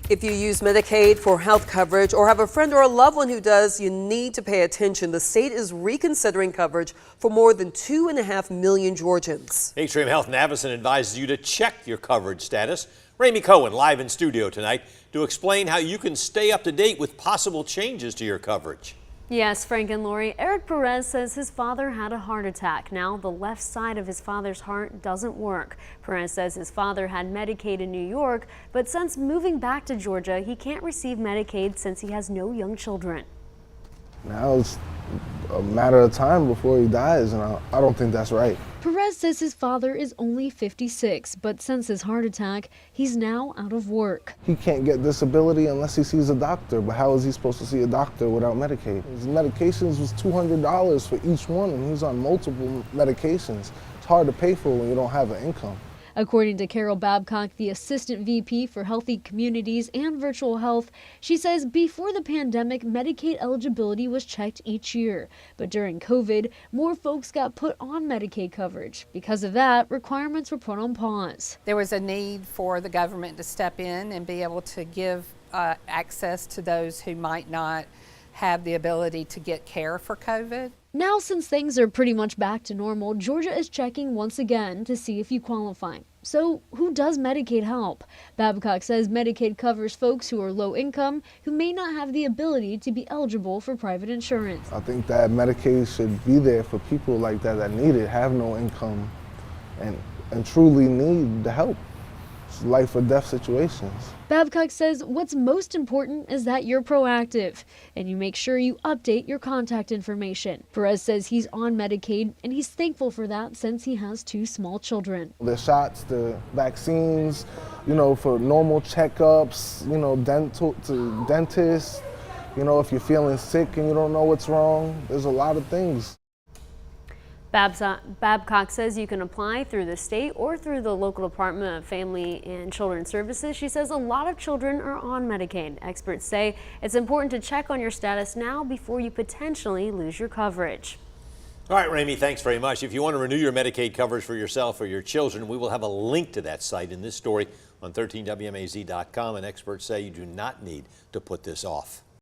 If you use Medicaid for health coverage or have a friend or a loved one who does, you need to pay attention. The state is reconsidering coverage for more than 2.5 million Georgians. Atrium Health Navicent advises you to check your coverage status. Ramey Cohen live in studio tonight to explain how you can stay up to date with possible changes to your coverage. Yes, Frank and Lori. Eric Perez says his father had a heart attack. Now the left side of his father's heart doesn't work. Perez says his father had Medicaid in New York, but since moving back to Georgia, he can't receive Medicaid since he has no young children. Now it's a matter of time before he dies, and I don't think that's right. Perez says his father is only 56, but since his heart attack, he's now out of work. He can't get disability unless he sees a doctor, but how is he supposed to see a doctor without Medicaid? His medications was $200 for each one, and he's on multiple medications. It's hard to pay for when you don't have an income. According to Carol Babcock, the Assistant VP for Healthy Communities and Virtual Health, she says before the pandemic, Medicaid eligibility was checked each year. But during COVID, more folks got put on Medicaid coverage. Because of that, requirements were put on pause. There was a need for the government to step in and be able to give access to those who might not have the ability to get care for COVID. Now, since things are pretty much back to normal, Georgia is checking once again to see if you qualify. So, who does Medicaid help? Babcock says Medicaid covers folks who are low income, who may not have the ability to be eligible for private insurance. I think that Medicaid should be there for people like that need it, have no income, and truly need the help. It's life or death situations. Babcock says what's most important is that you're proactive and you make sure you update your contact information. Perez says he's on Medicaid and he's thankful for that since he has 2 small children. The shots, the vaccines, for normal checkups, dental to dentists, if you're feeling sick and you don't know what's wrong, there's a lot of things. Babcock says you can apply through the state or through the local Department of Family and Children's Services. She says a lot of children are on Medicaid. Experts say it's important to check on your status now before you potentially lose your coverage. All right, Ramey, thanks very much. If you want to renew your Medicaid coverage for yourself or your children, we will have a link to that site in this story on 13WMAZ.com, and experts say you do not need to put this off.